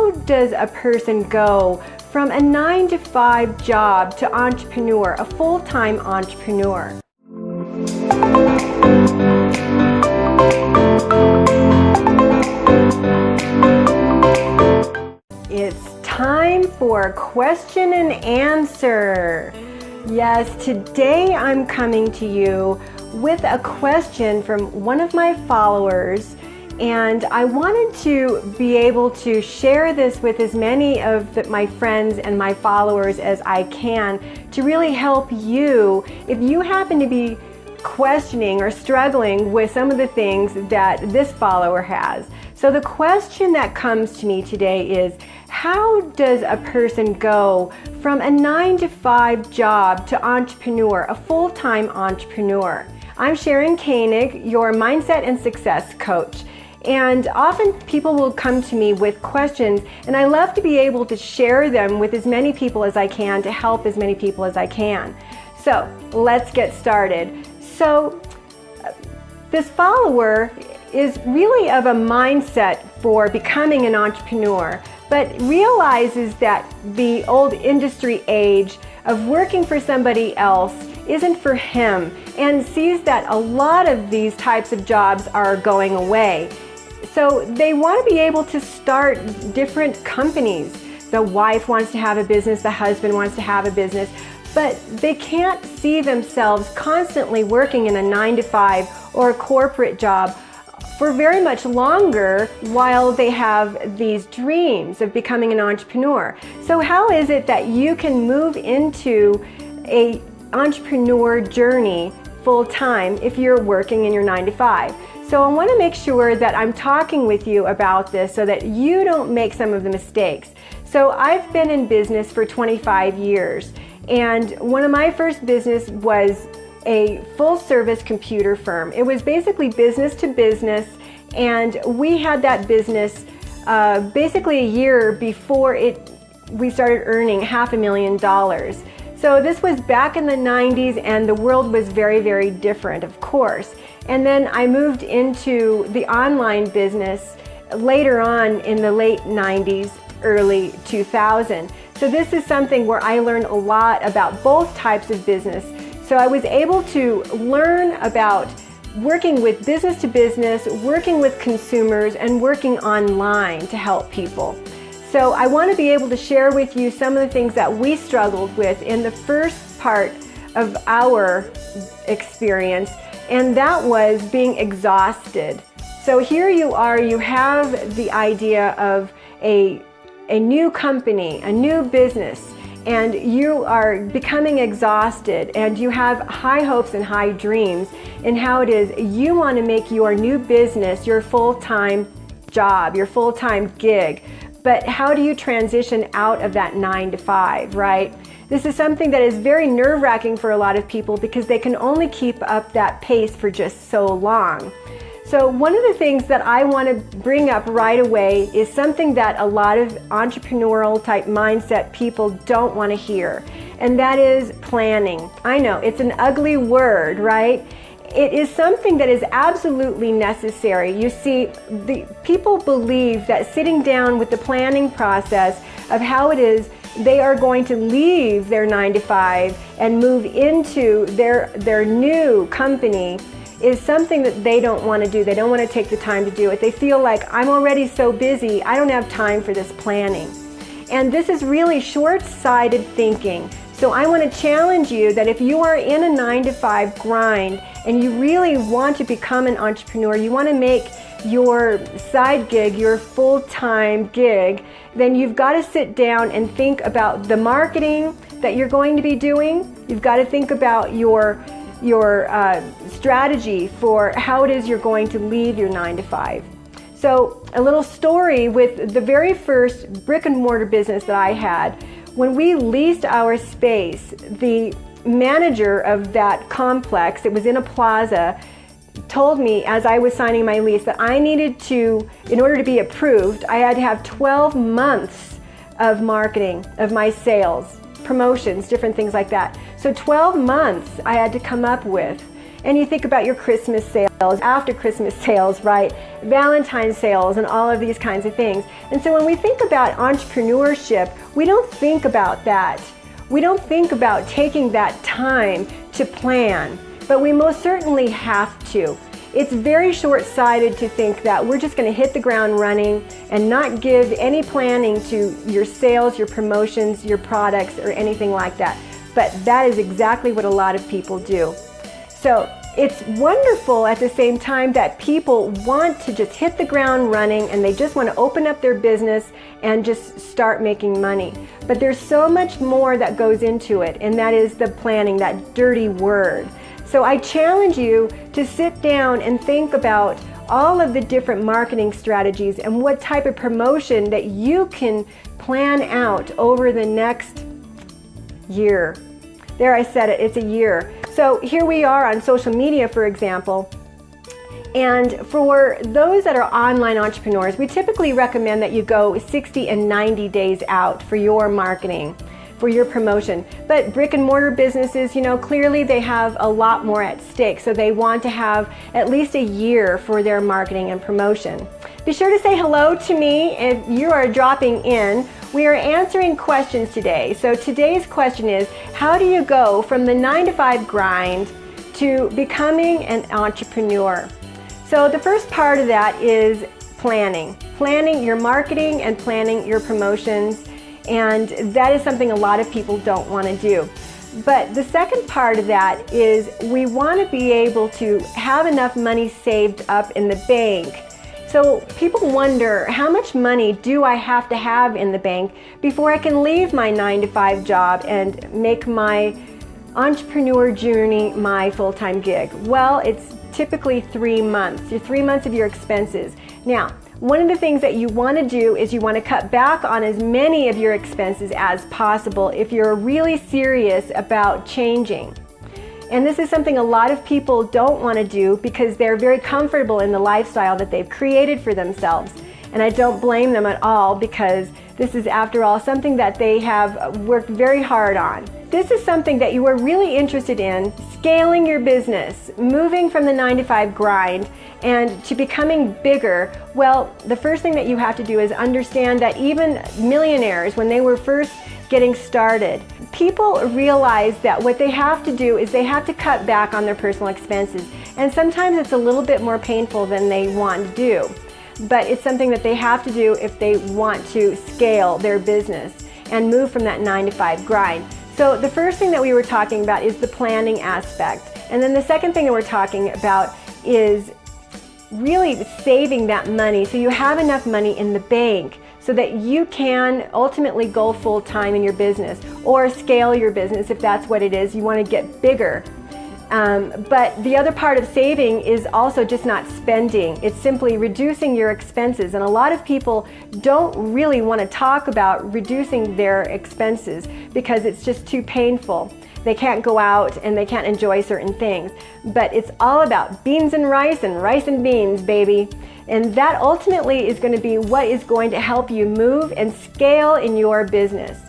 How does a person go from a 9-to-5 job to entrepreneur, a full-time entrepreneur? It's time for question and answer. Yes, today I'm coming to you with a question from one of my followers, and I wanted to be able to share this with as many of my friends and my followers as I can to really help you if you happen to be questioning or struggling with some of the things that this follower has. So the question that comes to me today is, how does a person go from a 9-to-5 job to entrepreneur, a full-time entrepreneur? I'm Sharon Koenig, your mindset and success coach. And often people will come to me with questions, and I love to be able to share them with as many people as I can to help as many people as I can. So let's get started. So this follower is really of a mindset for becoming an entrepreneur, but realizes that the old industry age of working for somebody else isn't for him, and sees that a lot of these types of jobs are going away. So they want to be able to start different companies. The wife wants to have a business, the husband wants to have a business, but they can't see themselves constantly working in a 9-to-5 or a corporate job for very much longer while they have these dreams of becoming an entrepreneur. So how is it that you can move into an entrepreneur journey full-time if you're working in your 9-to-5? So I want to make sure that I'm talking with you about this so that you don't make some of the mistakes. So I've been in business for 25 years, and one of my first business was a full-service computer firm. It was basically business to business, and we had that business basically a year before we started earning $500,000. So this was back in the 90s, and the world was very, very different, of course. And then I moved into the online business later on in the late 90s, early 2000. So this is something where I learned a lot about both types of business. So I was able to learn about working with business to business, working with consumers, and working online to help people. So I want to be able to share with you some of the things that we struggled with in the first part of our experience, and that was being exhausted. So here you are, you have the idea of a new company, a new business, and you are becoming exhausted, and you have high hopes and high dreams in how it is you want to make your new business your full-time job, your full-time gig. But how do you transition out of that 9-to-5, right? This is something that is very nerve-wracking for a lot of people because they can only keep up that pace for just so long. So one of the things that I want to bring up right away is something that a lot of entrepreneurial type mindset people don't want to hear, and that is planning. I know, it's an ugly word, right? It is something that is absolutely necessary. You see, the people believe that sitting down with the planning process of how it is they are going to leave their 9-to-5 and move into their new company is something that they don't want to do. They don't want to take the time to do it. They feel like, I'm already so busy, I don't have time for this planning. And this is really short-sighted thinking. So I want to challenge you that if you are in a 9-to-5 grind and you really want to become an entrepreneur, you want to make your side gig your full-time gig, then you've got to sit down and think about the marketing that you're going to be doing. You've got to think about your strategy for how it is you're going to leave your 9-to-5. So a little story with the very first brick and mortar business that I had. When we leased our space, the manager of that complex, it was in a plaza, told me as I was signing my lease that I needed to, in order to be approved, I had to have 12 months of marketing, of my sales, promotions, different things like that. So 12 months I had to come up with. And you think about your Christmas sales, after Christmas sales, right? Valentine's sales and all of these kinds of things. And so when we think about entrepreneurship, we don't think about that. We don't think about taking that time to plan, but we most certainly have to. It's very short-sighted to think that we're just going to hit the ground running and not give any planning to your sales, your promotions, your products, or anything like that. But that is exactly what a lot of people do. So it's wonderful at the same time that people want to just hit the ground running and they just want to open up their business and just start making money. But there's so much more that goes into it, and that is the planning, that dirty word. So I challenge you to sit down and think about all of the different marketing strategies and what type of promotion that you can plan out over the next year. There, I said it, it's a year. So here we are on social media, for example. And for those that are online entrepreneurs, we typically recommend that you go 60 and 90 days out for your marketing, for your promotion. But brick and mortar businesses, you know, clearly they have a lot more at stake. So they want to have at least a year for their marketing and promotion. Be sure to say hello to me if you are dropping in. We are answering questions today. So today's question is, how do you go from the 9-to-5 grind to becoming an entrepreneur? So the first part of that is planning. Planning your marketing and planning your promotions. And that is something a lot of people don't want to do. But the second part of that is we want to be able to have enough money saved up in the bank. So people wonder, how much money do I have to have in the bank before I can leave my 9-to-5 job and make my entrepreneur journey my full-time gig? Well, it's typically 3 months. Your 3 months of your expenses. Now, one of the things that you want to do is you want to cut back on as many of your expenses as possible if you're really serious about changing. And this is something a lot of people don't want to do because they're very comfortable in the lifestyle that they've created for themselves. And I don't blame them at all, because this is, after all, something that they have worked very hard on. This is something that you are really interested in, scaling your business, moving from the 9-to-5 grind and to becoming bigger. Well, the first thing that you have to do is understand that even millionaires, when they were first getting started, people realize that what they have to do is they have to cut back on their personal expenses. And sometimes it's a little bit more painful than they want to do. But it's something that they have to do if they want to scale their business and move from that 9-to-5 grind. So the first thing that we were talking about is the planning aspect. And then the second thing that we're talking about is really saving that money so you have enough money in the bank so that you can ultimately go full-time in your business or scale your business if that's what it is. You want to get bigger. But the other part of saving is also just not spending. It's simply reducing your expenses. And a lot of people don't really want to talk about reducing their expenses because it's just too painful. They can't go out and they can't enjoy certain things. But it's all about beans and rice and beans, baby. And that ultimately is going to be what is going to help you move and scale in your business.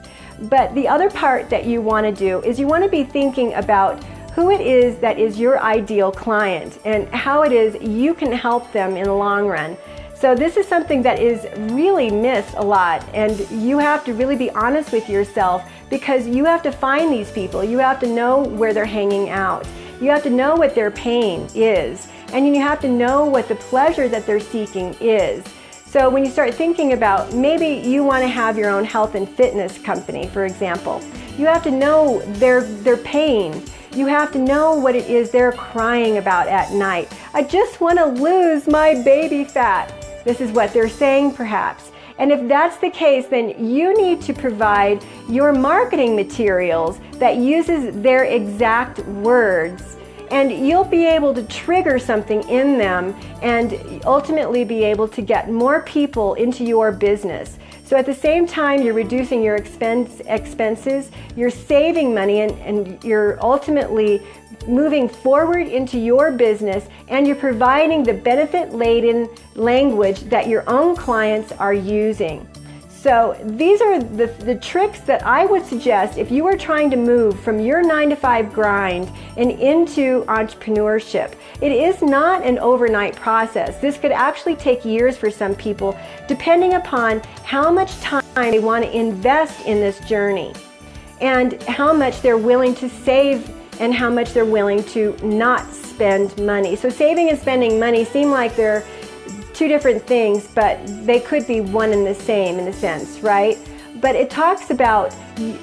But the other part that you want to do is you want to be thinking about who it is that is your ideal client and how it is you can help them in the long run. So this is something that is really missed a lot, and you have to really be honest with yourself because you have to find these people. You have to know where they're hanging out. You have to know what their pain is, and you have to know what the pleasure that they're seeking is. So when you start thinking about maybe you want to have your own health and fitness company, for example, you have to know their pain. You have to know what it is they're crying about at night. I just want to lose my baby fat. This is what they're saying perhaps. And if that's the case, then you need to provide your marketing materials that uses their exact words. And you'll be able to trigger something in them and ultimately be able to get more people into your business. So at the same time, you're reducing your expenses, you're saving money, and you're ultimately moving forward into your business, and you're providing the benefit-laden language that your own clients are using. So these are the tricks that I would suggest if you are trying to move from your 9-to-5 grind and into entrepreneurship. It is not an overnight process. This could actually take years for some people, depending upon how much time they want to invest in this journey and how much they're willing to save and how much they're willing to not spend money. So saving and spending money seem like they're two different things, but they could be one and the same in a sense, right? But it talks about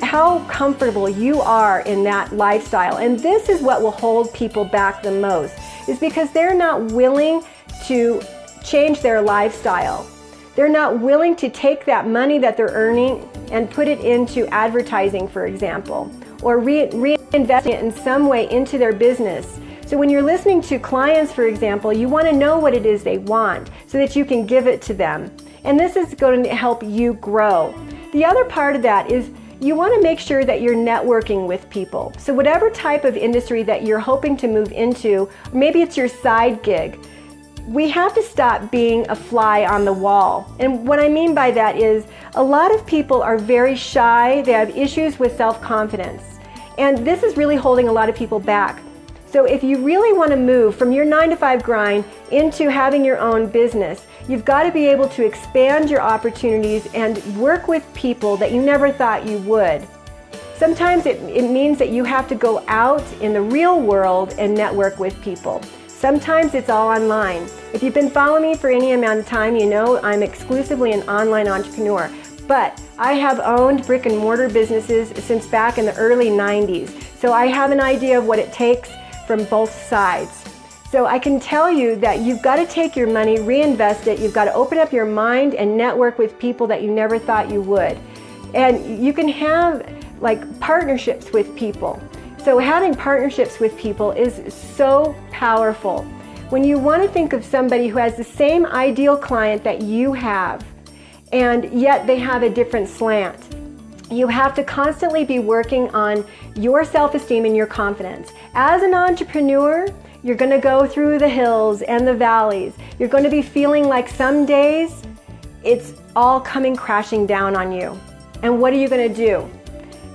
how comfortable you are in that lifestyle. And this is what will hold people back the most, is because they're not willing to change their lifestyle. They're not willing to take that money that they're earning and put it into advertising, for example, or reinvesting it in some way into their business. So when you're listening to clients, for example, you want to know what it is they want so that you can give it to them. And this is going to help you grow. The other part of that is you want to make sure that you're networking with people. So whatever type of industry that you're hoping to move into, maybe it's your side gig, we have to stop being a fly on the wall. And what I mean by that is a lot of people are very shy. They have issues with self-confidence. And this is really holding a lot of people back. So if you really want to move from your 9-to-5 grind into having your own business, you've got to be able to expand your opportunities and work with people that you never thought you would. Sometimes it means that you have to go out in the real world and network with people. Sometimes it's all online. If you've been following me for any amount of time, you know I'm exclusively an online entrepreneur. But I have owned brick and mortar businesses since back in the early 90s. So I have an idea of what it takes from both sides. So I can tell you that you've got to take your money, reinvest it. You've got to open up your mind and network with people that you never thought you would. And you can have like partnerships with people. So having partnerships with people is so powerful. When you want to think of somebody who has the same ideal client that you have, and yet they have a different slant, you have to constantly be working on your self-esteem and your confidence. As an entrepreneur, you're going to go through the hills and the valleys. You're going to be feeling like some days it's all coming crashing down on you. And what are you going to do?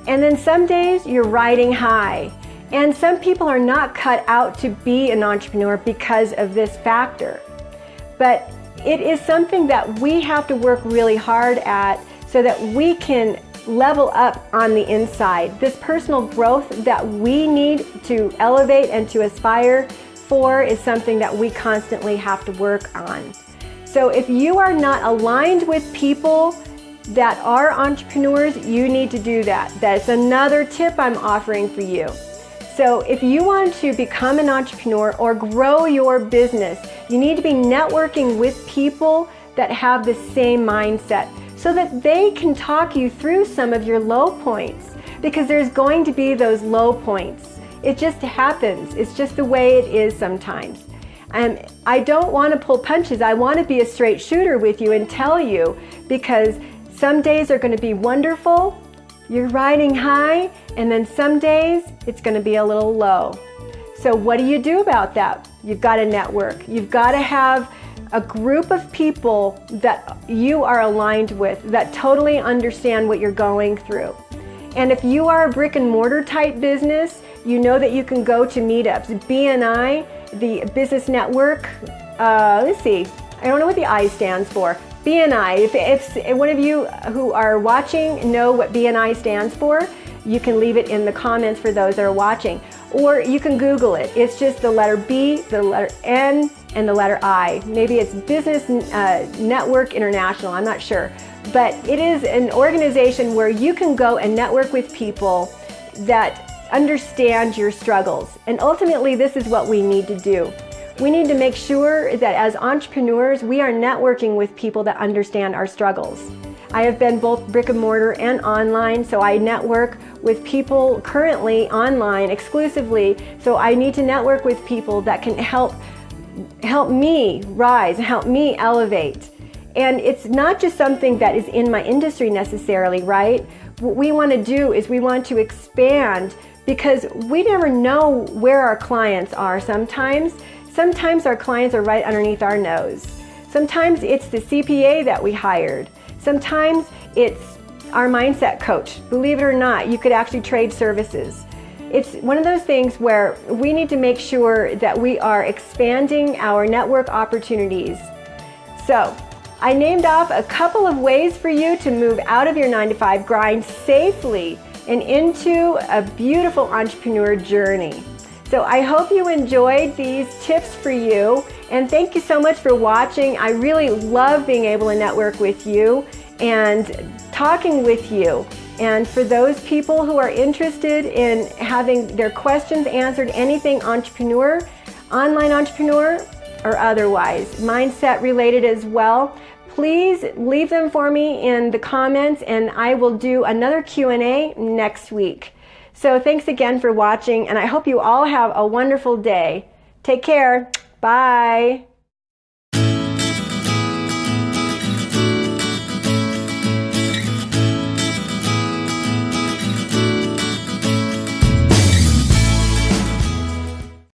And then some days you're riding high. And some people are not cut out to be an entrepreneur because of this factor. But it is something that we have to work really hard at so that we can level up on the inside. This personal growth that we need to elevate and to aspire for is something that we constantly have to work on. So if you are not aligned with people that are entrepreneurs, you need to do that. That's another tip I'm offering for you. So if you want to become an entrepreneur or grow your business, you need to be networking with people that have the same mindset so that they can talk you through some of your low points, because there's going to be those low points. It just happens. It's just the way it is sometimes. And I don't want to pull punches. I want to be a straight shooter with you and tell you, because some days are going to be wonderful. You're riding high, and then some days it's going to be a little low. So what do you do about that? You've got to network. You've got to have a group of people that you are aligned with that totally understand what you're going through. And if you are a brick and mortar type business, you know that you can go to meetups. BNI, the business network, let's see, I don't know what the I stands for. BNI, if one of you who are watching know what BNI stands for, you can leave it in the comments for those that are watching. Or you can Google it. It's just the letter B, the letter N, and the letter I. Maybe it's Business Network International, I'm not sure. But it is an organization where you can go and network with people that understand your struggles. And ultimately, this is what we need to do. We need to make sure that as entrepreneurs, we are networking with people that understand our struggles. I have been both brick and mortar and online, so I network with people currently online exclusively. So I need to network with people that can help me rise, help me elevate. And it's not just something that is in my industry necessarily, right? What we want to do is we want to expand, because we never know where our clients are sometimes. Sometimes our clients are right underneath our nose. Sometimes it's the CPA that we hired. Sometimes it's our mindset coach. Believe it or not, you could actually trade services. It's one of those things where we need to make sure that we are expanding our network opportunities. So, I named off a couple of ways for you to move out of your 9-to-5 grind safely and into a beautiful entrepreneur journey. So I hope you enjoyed these tips for you, and thank you so much for watching. I really love being able to network with you and talking with you. And for those people who are interested in having their questions answered, anything entrepreneur, online entrepreneur, or otherwise, mindset related as well, please leave them for me in the comments, and I will do another Q&A next week. So thanks again for watching, and I hope you all have a wonderful day. Take care. Bye.